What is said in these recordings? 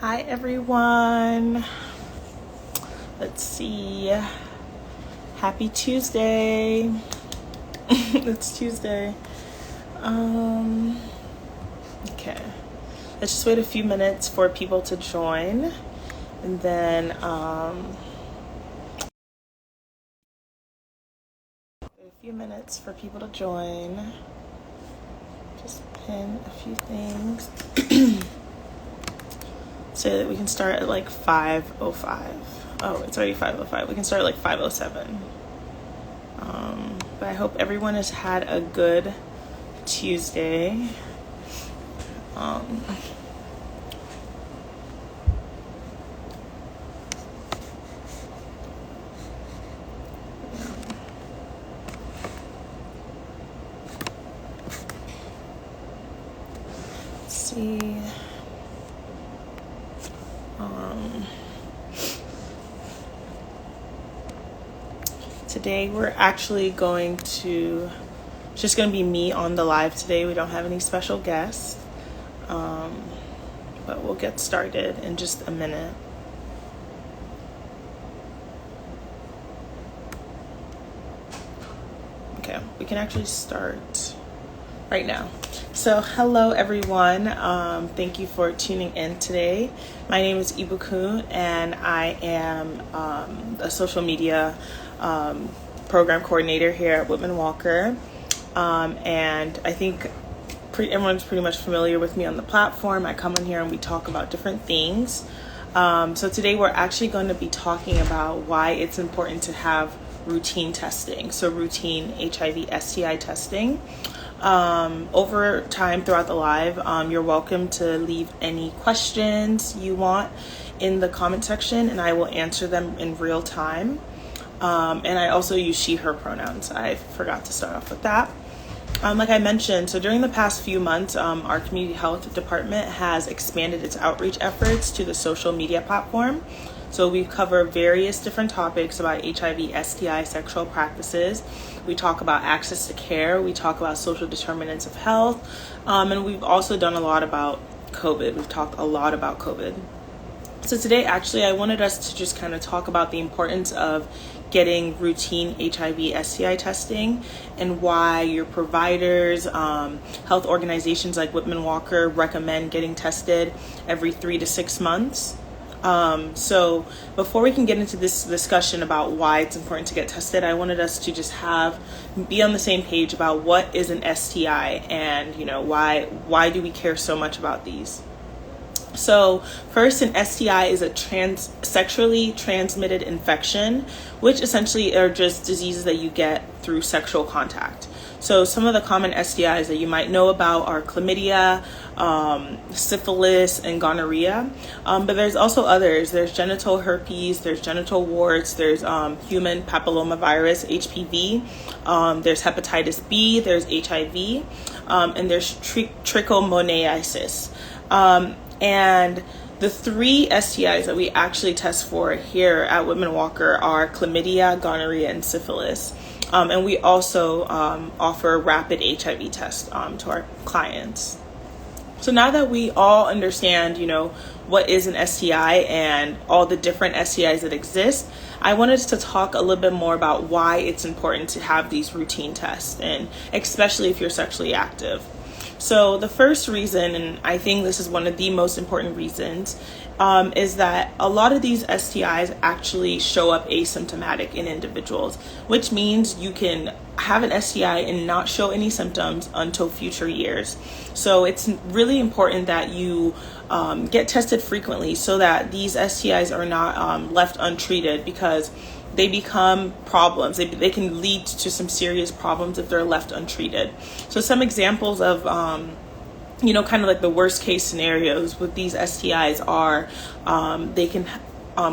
Hi everyone. Let's see. Happy Tuesday. It's Tuesday. Okay. Let's just wait a few minutes for people to join, and then a few minutes for people to join. Just pin a few things so that we can start at like 5:05. Oh, it's already 5:05. We can start at like 5:07. But I hope everyone has had a good Tuesday. Let's see. Today we're actually it's just going to be me on the live today. We don't have any special guests, but we'll get started in just a minute. Okay, we can actually start right now. So hello everyone, thank you for tuning in today. My name is Ibukun and I am a social media program coordinator here at Whitman-Walker, and I think everyone's pretty much familiar with me on the platform. I come in here and we talk about different things. So today we're actually going to be talking about why it's important to have routine testing, so routine HIV STI testing. Over time throughout the live, you're welcome to leave any questions you want in the comment section and I will answer them in real time. And I also use she, her pronouns. I forgot to start off with that. Like I mentioned, so during the past few months, our community health department has expanded its outreach efforts to the social media platform. So we cover various different topics about HIV, STI, sexual practices. We talk about access to care. We talk about social determinants of health. And we've also done a lot about COVID. We've talked a lot about COVID. So today, actually, I wanted us to just kind of talk about the importance of getting routine HIV STI testing and why your providers, health organizations like Whitman-Walker recommend getting tested every 3 to 6 months. So before we can get into this discussion about why it's important to get tested, I wanted us to just be on the same page about what is an STI and, why do we care so much about these? So first, an STI is a sexually transmitted infection, which essentially are just diseases that you get through sexual contact. So some of the common STIs that you might know about are chlamydia, syphilis, and gonorrhea. But there's also others. There's genital herpes, there's genital warts, there's human papillomavirus, HPV, there's hepatitis B, there's HIV, and there's trichomoniasis. And the 3 STIs that we actually test for here at Whitman-Walker are chlamydia, gonorrhea, and syphilis. And we also offer rapid HIV tests to our clients. So now that we all understand, what is an STI and all the different STIs that exist, I wanted to talk a little bit more about why it's important to have these routine tests, and especially if you're sexually active. So the first reason, and I think this is one of the most important reasons, is that a lot of these STIs actually show up asymptomatic in individuals, which means you can have an STI and not show any symptoms until future years. So it's really important that you get tested frequently so that these STIs are not left untreated, because they become problems. They can lead to some serious problems if they're left untreated. So some examples of, kind of like the worst case scenarios with these STIs are they can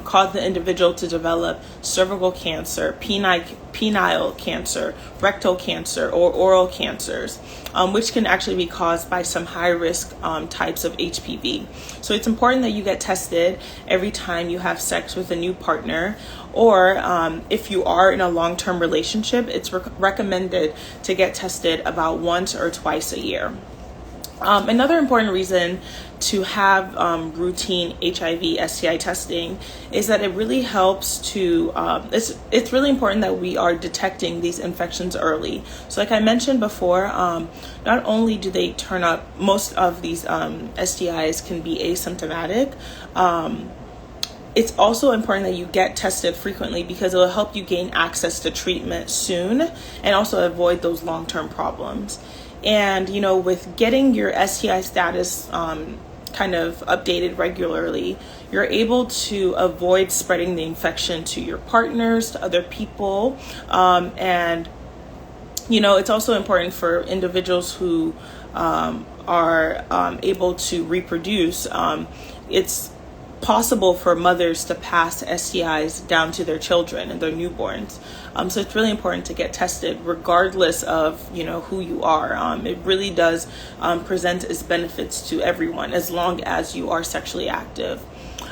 cause the individual to develop cervical cancer, penile cancer, rectal cancer, or oral cancers, which can actually be caused by some high-risk types of HPV. So it's important that you get tested every time you have sex with a new partner, or if you are in a long-term relationship, it's recommended to get tested about once or twice a year. Another important reason to have routine HIV STI testing is that it really helps to, it's really important that we are detecting these infections early. So like I mentioned before, not only do they turn up, most of these STIs can be asymptomatic, it's also important that you get tested frequently because it will help you gain access to treatment soon and also avoid those long-term problems. And, you know, with getting your STI status kind of updated regularly, you're able to avoid spreading the infection to your partners, to other people. And, you know, it's also important for individuals who are able to reproduce. It's possible for mothers to pass STIs down to their children and their newborns. So it's really important to get tested regardless of, you know, who you are. It really does present its benefits to everyone as long as you are sexually active.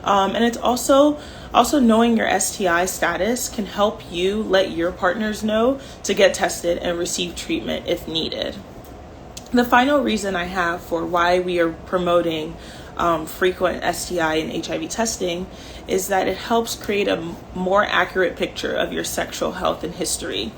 And it's also knowing your STI status can help you let your partners know to get tested and receive treatment if needed. The final reason I have for why we are promoting frequent STI and HIV testing is that it helps create a more accurate picture of your sexual health and history.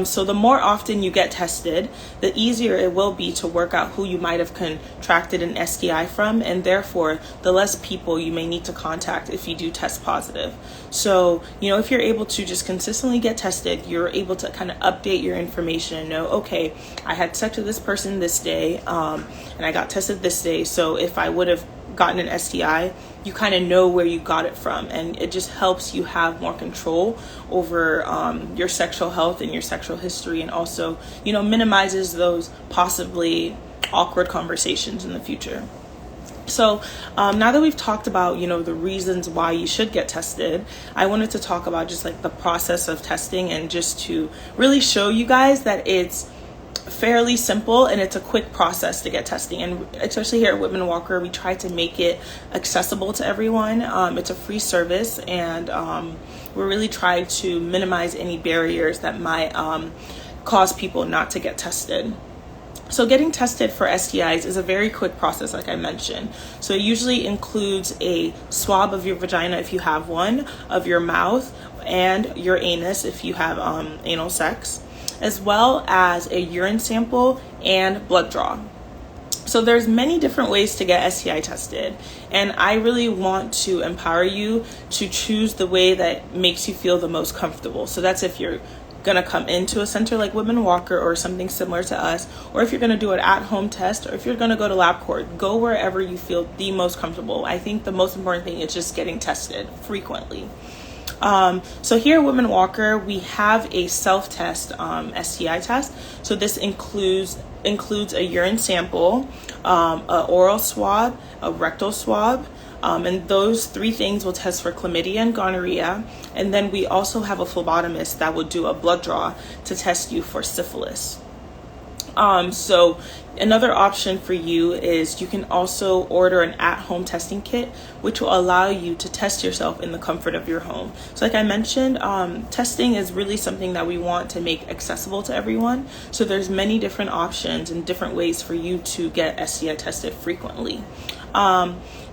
So the more often you get tested, the easier it will be to work out who you might have contracted an STI from, and therefore the less people you may need to contact if you do test positive. So, you know, if you're able to just consistently get tested, you're able to kind of update your information and know, okay, I had sex with this person this day, and I got tested this day. So if I would have gotten an STI, you kind of know where you got it from, and it just helps you have more control over your sexual health and your sexual history, and also, you know, minimizes those possibly awkward conversations in the future. So now that we've talked about, you know, the reasons why you should get tested, I wanted to talk about just like the process of testing, and just to really show you guys that it's fairly simple and it's a quick process to get testing. And especially here at Whitman-Walker, we try to make it accessible to everyone. It's a free service, and we really try to minimize any barriers that might cause people not to get tested. So getting tested for STIs is a very quick process, like I mentioned. So it usually includes a swab of your vagina if you have one, of your mouth, and your anus if you have anal sex, as well as a urine sample and blood draw. So there's many different ways to get STI tested, and I really want to empower you to choose the way that makes you feel the most comfortable. So that's if you're gonna come into a center like Whitman-Walker or something similar to us, or if you're gonna do an at-home test, or if you're gonna go to LabCorp, go wherever you feel the most comfortable. I think the most important thing is just getting tested frequently. So here at Whitman-Walker, we have a self-test STI test. So this includes a urine sample, an oral swab, a rectal swab, and those three things will test for chlamydia and gonorrhea. And then we also have a phlebotomist that will do a blood draw to test you for syphilis. So another option for you is you can also order an at-home testing kit, which will allow you to test yourself in the comfort of your home. So like I mentioned, testing is really something that we want to make accessible to everyone. So there's many different options and different ways for you to get STI tested frequently.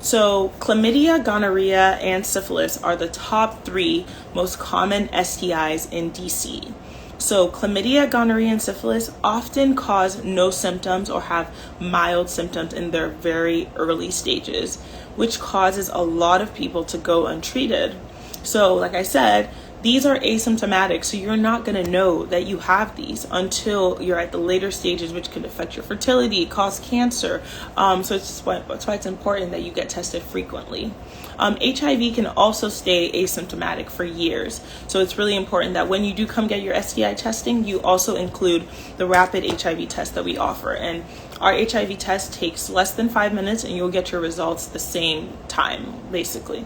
So chlamydia, gonorrhea, and syphilis are the top 3 most common STIs in DC. So chlamydia, gonorrhea, and syphilis often cause no symptoms or have mild symptoms in their very early stages, which causes a lot of people to go untreated. So like I said, these are asymptomatic, so you're not going to know that you have these until you're at the later stages, which can affect your fertility, cause cancer. So that's why it's important that you get tested frequently. HIV can also stay asymptomatic for years. So it's really important that when you do come get your STI testing, you also include the rapid HIV test that we offer. And our HIV test takes less than 5 minutes, and you'll get your results the same time, basically.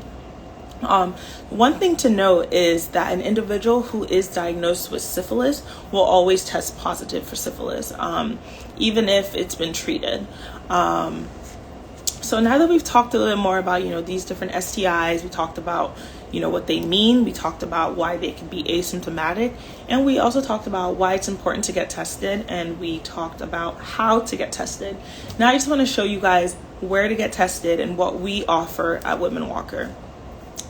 One thing to note is that an individual who is diagnosed with syphilis will always test positive for syphilis, even if it's been treated. So now that we've talked a little bit more about, these different STIs, we talked about, what they mean, we talked about why they can be asymptomatic, and we also talked about why it's important to get tested, and we talked about how to get tested. Now I just want to show you guys where to get tested and what we offer at Whitman-Walker.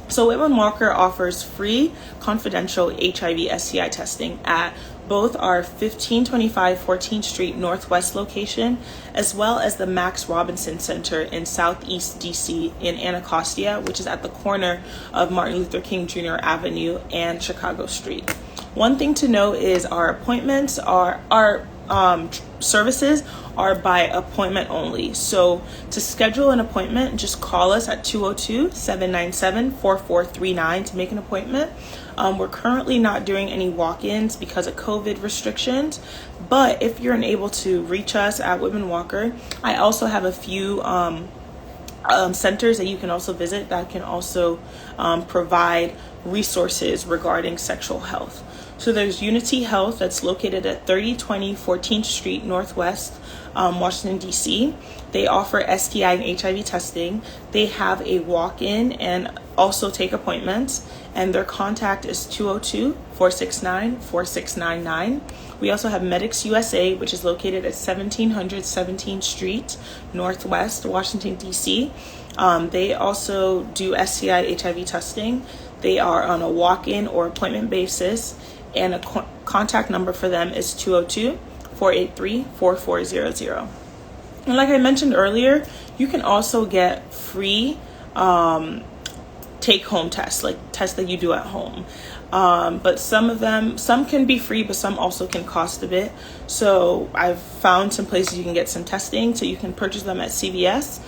So Whitman-Walker offers free, confidential HIV STI testing at both our 1525 14th Street Northwest location, as well as the Max Robinson Center in Southeast DC in Anacostia, which is at the corner of Martin Luther King Jr. Avenue and Chicago Street. One thing to know is our appointments our services are by appointment only. So to schedule an appointment, just call us at 202-797-4439 to make an appointment. We're currently not doing any walk-ins because of COVID restrictions, but if you're unable to reach us at Whitman-Walker, I also have a few centers that you can also visit that can also provide resources regarding sexual health. So there's Unity Health that's located at 3020 14th Street Northwest, Washington, D.C. They offer STI and HIV testing. They have a walk-in and also take appointments, and their contact is 202-469-4699. We also have Medics USA, which is located at 1700 17th Street Northwest, Washington, D.C. They also do STI HIV testing. They are on a walk-in or appointment basis, and a contact number for them is 202-483-4400. And like I mentioned earlier, you can also get free take-home tests, like tests that you do at home. But some can be free, but some also can cost a bit. So I've found some places you can get some testing, so you can purchase them at CVS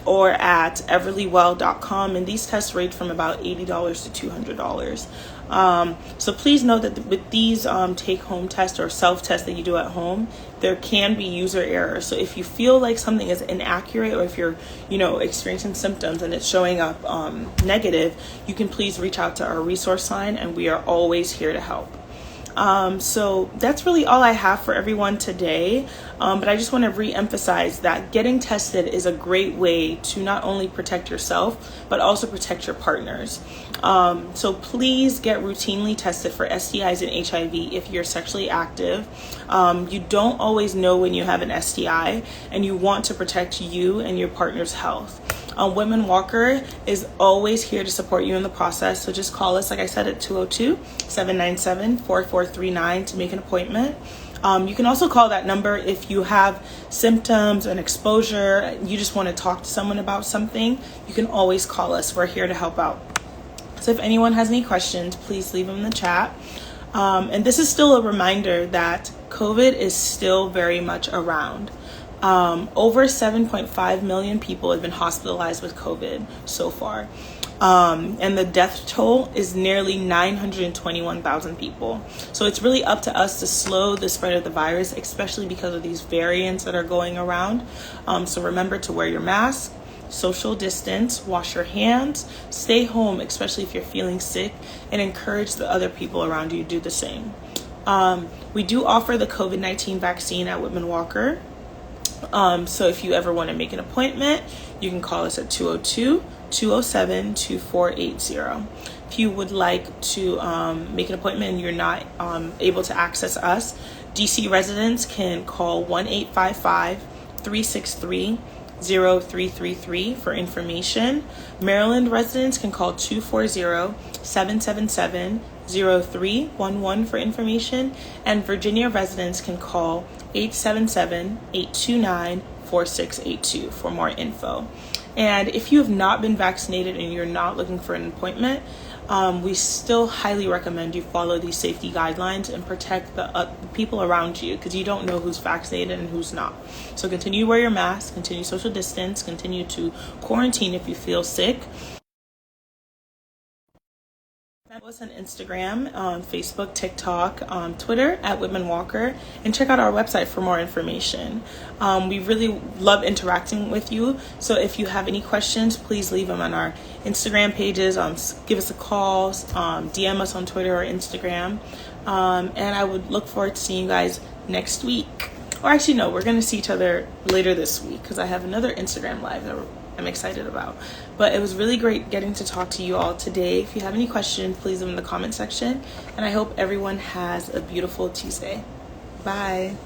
or at everlywell.com, and these tests range from about $80 to $200. So please note that with these take-home tests or self-tests that you do at home, there can be user error. So if you feel like something is inaccurate, or if you're, experiencing symptoms and it's showing up negative, you can please reach out to our resource line, and we are always here to help. So that's really all I have for everyone today. But I just want to re-emphasize that getting tested is a great way to not only protect yourself, but also protect your partners. So please get routinely tested for STIs and HIV if you're sexually active. You don't always know when you have an STI, and you want to protect you and your partner's health. Whitman-Walker is always here to support you in the process. So just call us, like I said, at 202-797-4439 to make an appointment. You can also call that number if you have symptoms and exposure, you just want to talk to someone about something. You can always call us. We're here to help out. So if anyone has any questions, please leave them in the chat. And this is still a reminder that COVID is still very much around. Over 7.5 million people have been hospitalized with COVID so far. And the death toll is nearly 921,000 people. So it's really up to us to slow the spread of the virus, especially because of these variants that are going around. So remember to wear your mask, social distance, wash your hands, stay home, especially if you're feeling sick, and encourage the other people around you to do the same. We do offer the COVID-19 vaccine at Whitman-Walker. So if you ever want to make an appointment, you can call us at 202-207-2480. If you would like to make an appointment and you're not able to access us, DC residents can call 1-855-363-0333 for information. Maryland residents can call 240-777-0311 for information. And Virginia residents can call 877-829-4682 for more info. And if you have not been vaccinated and you're not looking for an appointment, we still highly recommend you follow these safety guidelines and protect the people around you, because you don't know who's vaccinated and who's not. So continue to wear your mask, continue social distance, continue to quarantine if you feel sick. Follow us on Instagram, on Facebook, TikTok, Twitter at Whitman-Walker, and check out our website for more information. We really love interacting with you, so if you have any questions, please leave them on our Instagram pages. Give us a call, DM us on Twitter or Instagram, and I would look forward to seeing you guys next week. or actually no, we're going to see each other later this week because I have another Instagram live that I'm excited about. But it was really great getting to talk to you all today. If you have any questions, please leave them in the comment section. And I hope everyone has a beautiful Tuesday. Bye.